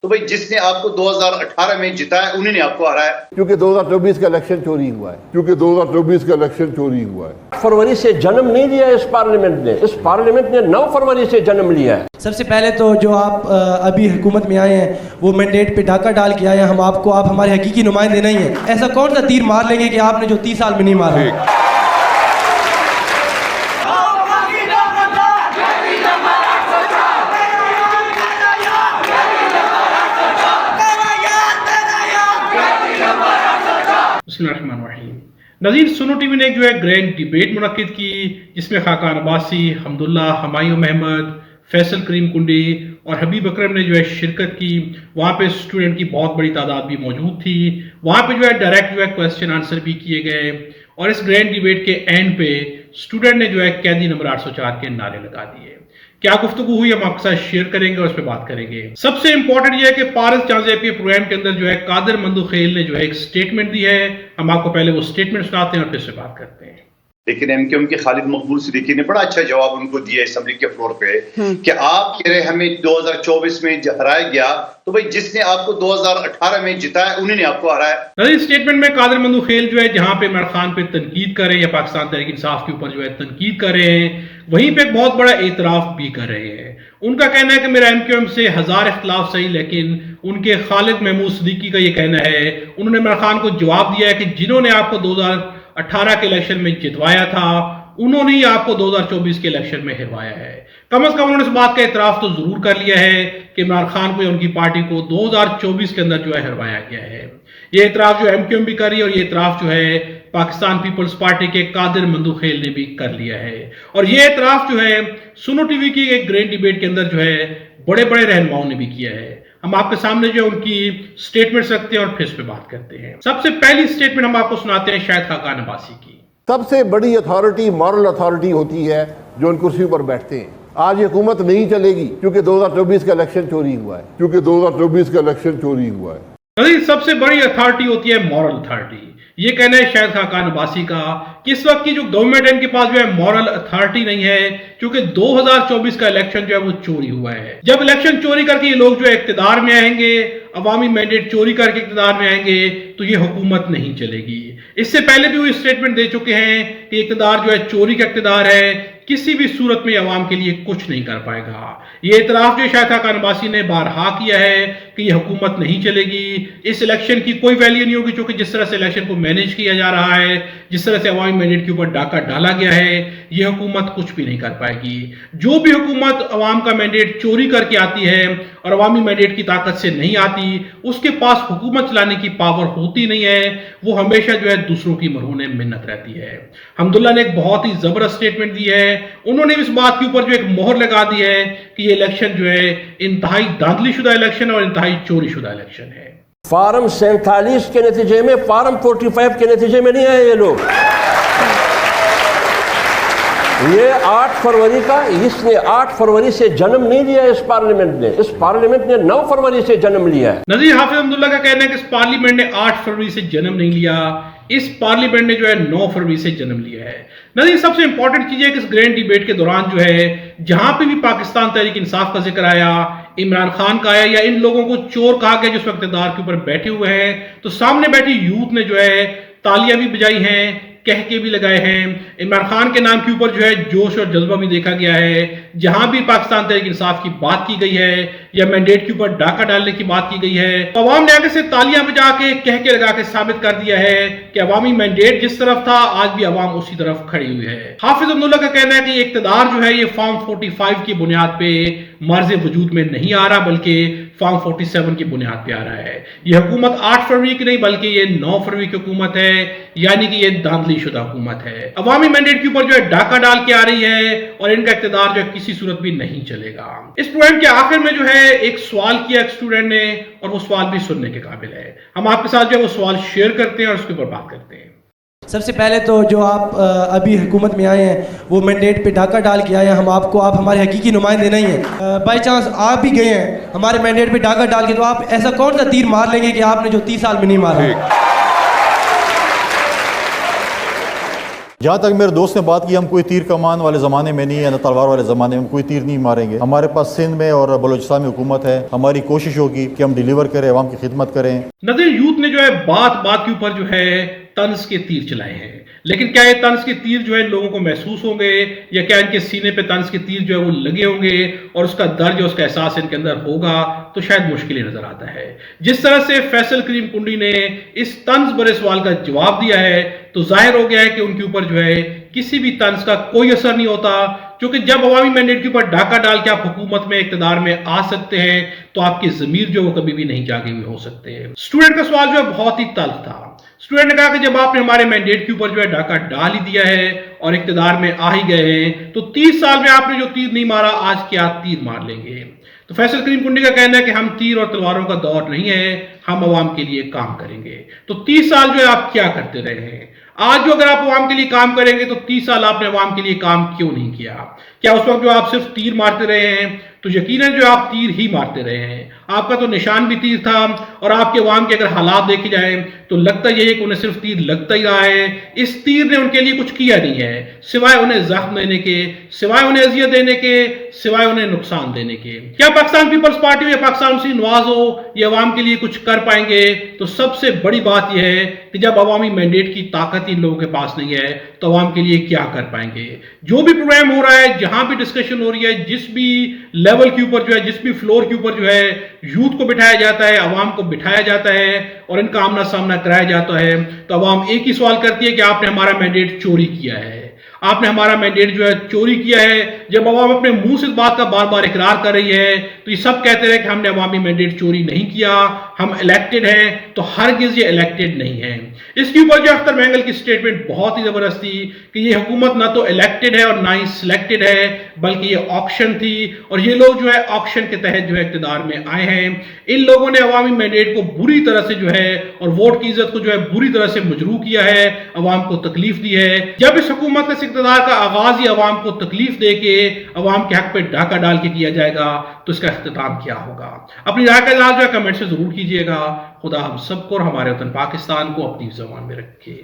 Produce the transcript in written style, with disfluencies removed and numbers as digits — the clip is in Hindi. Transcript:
तो भाई जिसने आपको 2018 में जिताया उन्हीं ने आपको हराया। क्योंकि 2024 का इलेक्शन चोरी हुआ है। फरवरी से जन्म नहीं लिया इस पार्लियामेंट ने 9 फरवरी से जन्म लिया है। सबसे पहले तो जो आप अभी हुकूमत में आए हैं वो मैंडेट पे डाका डाल के आए हैं। आप हमारे हकीकी नुमाइंदे नहीं हैं। ऐसा कौन सा तीर मार लेंगे कि आपने जो 30 साल में नहीं मारा। नज़ीर, सुनो टीवी ने जो है ग्रैंड डिबेट मुनक्किद की, जिसमें खाकान अब्बासी, हमदुल्ला, हुमायूं अहमद, फैसल करीम कुंडी और हबीब अकरम ने जो है शिरकत की। वहाँ पे स्टूडेंट की बहुत बड़ी तादाद भी मौजूद थी। वहाँ पे जो है डायरेक्ट जो है क्वेश्चन आंसर भी किए गए और इस ग्रैंड डिबेट के एंड पे स्टूडेंट ने जो है कैदी नंबर 804 के नारे लगा दिए। क्या गुफ्तगू हुई हम आपके साथ शेयर करेंगे और उस पर बात करेंगे। सबसे इंपॉर्टेंट यह है कि पारस चांज़ेपी प्रोग्राम के अंदर जो है कादिर मंदुखेल ने जो है एक स्टेटमेंट दी है। हम आपको पहले वो स्टेटमेंट सुनाते हैं और फिर से बात करते हैं। लेकिन एमक्यूएम के खालिद मकबूल सिद्दीकी ने बड़ा अच्छा जवाब उनको दिया असेंबली के फ्लोर पे कि आप कह रहे हमें 2024 में हराया गया, तो भाई जिसने आपको 2018 में जिताया उन्हीं ने आपको हराया। इस स्टेटमेंट में कादिर मंदुखेल जो है जहां पे इमरान खान पे तनकीद कर रहे हैं या पाकिस्तान तहरीक इंसाफ के ऊपर जो है तनकीद कर रहे हैं, वहीं पे एक बहुत बड़ा एतराफ भी कर रहे हैं। उनका कहना है कि मेरा एमक्यूएम से 1000 इख्तलाफ सही, लेकिन उनके खालिद महमूद सिद्दीकी का ये कहना है, उन्होंने इमरान खान को जवाब दिया है कि जिन्होंने आपको 2018 के इलेक्शन में जितवाया था उन्होंने ही आपको 2024 के इलेक्शन में हरवाया है। कम से कम उन्होंने इस बात का इतराफ तो जरूर कर लिया है कि इमरान खान को या उनकी पार्टी को 2024 के अंदर जो है हरवाया गया है। ये इतराफ जो एमक्यूएम भी कर रही है और ये इतराफ जो है पाकिस्तान पीपल्स पार्टी के कादिर मंदुखेल ने भी कर लिया है। और ये इतराफ जो है सुनो टीवी की एक ग्रैंड डिबेट के अंदर जो है बड़े बड़े रहनुमाओं ने भी किया है। हम आपके सामने जो है उनकी स्टेटमेंट्स रखते हैं और फिर इस पे बात करते हैं। सबसे पहली स्टेटमेंट हम आपको सुनाते हैं शायद खाकान अब्बासी की। सबसे बड़ी अथॉरिटी मॉरल अथॉरिटी होती है जो उन कुर्सी पर बैठते हैं। आज ये हुकूमत नहीं चलेगी क्योंकि 2024 का इलेक्शन चोरी हुआ है। सबसे बड़ी अथॉरिटी होती है मॉरल अथॉरिटी। ये कहना है शायद खाकान अब्बासी का कि इस वक्त की जो गवर्नमेंट है इनके पास जो है मॉरल अथॉरिटी नहीं है, क्योंकि 2024 का इलेक्शन जो है वो चोरी हुआ है। जब इलेक्शन चोरी करके ये लोग जो है इक्तिदार में आएंगे, अवामी मैंडेट चोरी करके इक्तिदार में आएंगे, तो ये हुकूमत नहीं चलेगी। इससे पहले भी वो स्टेटमेंट दे चुके हैं कि इक्तिदार जो है चोरी का इक्तिदार है, किसी भी सूरत में अवाम के लिए कुछ नहीं कर पाएगा। ये इतराफ जो शायद खाकान अब्बासी ने बारहा किया है कि ये हुकूमत नहीं चलेगी, इस इलेक्शन की कोई वैल्यू नहीं होगी, क्योंकि जिस तरह से इलेक्शन को मैनेज किया जा रहा है, जिस तरह से अवामी मैंडेट के ऊपर डाका डाला गया है, ये हुकूमत कुछ भी नहीं कर पाएगी। जो भी हुकूमत अवाम का मैंडेट चोरी करके आती है और अवामी मैंडेट की ताकत से नहीं आती, उसके पास हुकूमत चलाने की पावर होती नहीं है, वो हमेशा जो है दूसरों की मरहून मिन्नत रहती है। हमदुल्ला ने एक बहुत ही जबरदस्त स्टेटमेंट दी है। उन्होंने इस बात के ऊपर जो एक मोहर लगा दी है कि ये इलेक्शन जो है इंतहाई धांधली शुदा इलेक्शन और इंतहाई चोरी शुदा इलेक्शन है। फार्म 47 के नतीजे में, फार्म 45 के नतीजे में नहीं आए ये लोग। ये 8 फरवरी का, इसने 8 फरवरी से जन्म नहीं लिया इस पार्लियामेंट ने 9 फरवरी से जन्म लिया है। नज़ीर हाफिज अब्दुल्ला का कहना है कि इस पार्लियामेंट ने 8 फरवरी से जन्म नहीं लिया, इस पार्लियामेंट ने जो है 9 फरवरी से जन्म लिया है। नज़ीर सबसे इंपॉर्टेंट चीज है कि इस ग्रैंड डिबेट के दौरान जो है जहां पे भी पाकिस्तान तहरीक इंसाफ का जिक्र आया, इमरान खान का आया या इन लोगों को चोर कहा गया जिस वक्त इक़्तिदार के ऊपर बैठे हुए हैं, तो सामने बैठी यूथ ने जो है तालियां भी बजाई हैं, कह के भी लगाए हैं। इमरान खान के नाम के ऊपर जो है जोश और जज्बा भी देखा गया है। जहां भी पाकिस्तान तहरीक इंसाफ की बात की गई है या मैंडेट के ऊपर डाका डालने की बात की गई है, तो अवाम ने आगे से तालियां बजा के कह के लगा के साबित कर दिया है कि अवामी मैंडेट जिस तरफ था आज भी अवाम उसी तरफ खड़ी हुई है। हाफिज अब्दुल्ला का कहना है कि इक़्तिदार जो है ये फॉर्म 45 की बुनियाद पे मर्ज वजूद में नहीं आ रहा, बल्कि फॉर्म 47 की बुनियाद पे आ रहा है। ये हुकूमत 8 फरवरी की नहीं बल्कि ये 9 फरवरी की हुकूमत है, यानी कि ये धांधली शुदा हुकूमत है। अवामी मैंडेट के ऊपर जो है डाका डाल के आ रही है और इनका इक़्तिदार जो है किसी सूरत भी नहीं चलेगा। इस प्रोग्राम के आखिर में जो है एक सवाल किया एक स्टूडेंट ने और वो सवाल भी सुनने के काबिल है। हम आपके साथ जो है वो सवाल शेयर करते हैं और उसके ऊपर बात करते हैं। सबसे पहले तो जो आप अभी हुकूमत में आए हैं वो मैंडेट पे डाका डाल के आए हैं। आप हमारे हकीकी नुमाइंदे नहीं हैं। बाई चांस आप भी गए हैं हमारे मैंडेट पे डाका डाल के, तो आप ऐसा कौन सा तीर मार लेंगे कि आपने जो 30 साल में नहीं मारा। जहाँ तक मेरे दोस्त ने बात की, हम कोई तीर कमान वाले ज़माने में नहीं है, न तलवार वाले ज़माने में, हम कोई तीर नहीं मारेंगे। हमारे पास सिंध में और बलूचिस्तान में हुकूमत है, हमारी कोशिश होगी कि हम डिलीवर करें, अवाम की खिदमत करें। नदीर, यूथ ने जो है बात बात के ऊपर जो है तंज के तीर चलाए हैं, लेकिन क्या ये तंज के तीर जो है लोगों को महसूस होंगे, या क्या इनके सीने पे तंज के तीर जो है वो लगे होंगे और उसका दर्द, उसका एहसास इनके अंदर होगा, तो शायद मुश्किल ही नजर आता है। जिस तरह से फैसल करीम कुंडी ने इस तंज भरे सवाल का जवाब दिया है, तो जाहिर हो गया है कि उनके ऊपर जो है किसी भी तंज का कोई असर नहीं होता, क्योंकि जब अवामी मैंडेट के ऊपर डाका डाल के आप हुकूमत में, इक़्तिदार में आ सकते हैं, तो आपकी ज़मीर जो वो कभी भी नहीं जागे हुए हो सकते हैं। स्टूडेंट का सवाल जो है बहुत ही तल्ख था। स्टूडेंट ने कहा कि जब आपने हमारे मैंडेट के ऊपर जो है डाका डाल ही दिया है और इक़्तिदार में आ ही गए हैं, तो 30 साल में आपने जो तीर नहीं मारा, आज क्या तीर मार लेंगे? तो फैसल करीम कुंडी का कहना है कि हम तीर और तलवारों का दौर नहीं है, हम अवाम के लिए काम करेंगे। तो 30 साल जो है आप क्या करते रहे हैं? आज जो अगर आप अवाम के लिए काम करेंगे, तो 30 साल आपने अवाम के लिए काम क्यों नहीं किया? क्या उस वक्त जो आप सिर्फ तीर मारते रहे हैं? तो यकीनन जो आप तीर ही मारते रहे हैं। आपका तो निशान भी तीर था, और आपके अवाम के अगर हालात देखे जाएं तो लगता यही है कि उन्हें सिर्फ तीर लगता ही रहा है। इस तीर ने उनके लिए कुछ किया नहीं है, सिवाय उन्हें जख्म देने के, सिवाय उन्हें अजियत देने के, सिवाय उन्हें नुकसान देने के। क्या पाकिस्तान पीपल्स पार्टी या पाकिस्तान मुस्लिम नवाज हो, ये अवाम के लिए कुछ कर पाएंगे? तो सबसे बड़ी बात यह है कि जब अवामी मैंडेट की ताकत इन लोगों के पास नहीं है, तो अवाम के लिए क्या कर पाएंगे? जो भी प्रोग्राम हो रहा है, जहां भी डिस्कशन हो रही है, जिस भी लेवल के ऊपर जो है, जिस भी फ्लोर के ऊपर जो है यूथ को बिठाया जाता है, अवाम को बिठाया जाता है और इनका आमना सामना कराया जाता है, तो अवाम एक ही सवाल करती है कि आपने हमारा मैंडेट चोरी किया है, आपने हमारा मैंडेट जो है चोरी किया है। जब अवाम अपने मुंह से इस बात का बार बार इकरार कर रही है, तो ये सब कहते रहे कि हमने अवामी मैंडेट चोरी नहीं किया, हम इलेक्टेड हैं, तो हरगिज ये इलेक्टेड नहीं है। इसके ऊपर जो अख्तर महंगल की स्टेटमेंट बहुत ही जबरदस्त थी कि ये हुकूमत ना तो इलेक्टेड है और ना ही सिलेक्टेड है, बल्कि ये ऑक्शन थी, और ये लोग जो है ऑक्शन के तहत जो है इक़्तिदार में आए हैं। इन लोगों ने अवामी मैंडेट को बुरी तरह से जो है, और वोट की इज्जत को जो है बुरी तरह से मजरूह किया है, अवाम को तकलीफ दी है। जब इस हुकूमत के इक़्तिदार का आगाज ही अवाम को तकलीफ दे के अवाम के हक पे डाका डाल के किया जाएगा, तो इसका इख्तिताम क्या होगा? अपनी राय का इज़हार जो है कमेंट से जरूर कीजिएगा। खुदा हम सबको और हमारे वतन पाकिस्तान को अपनी ज़बान में रखे।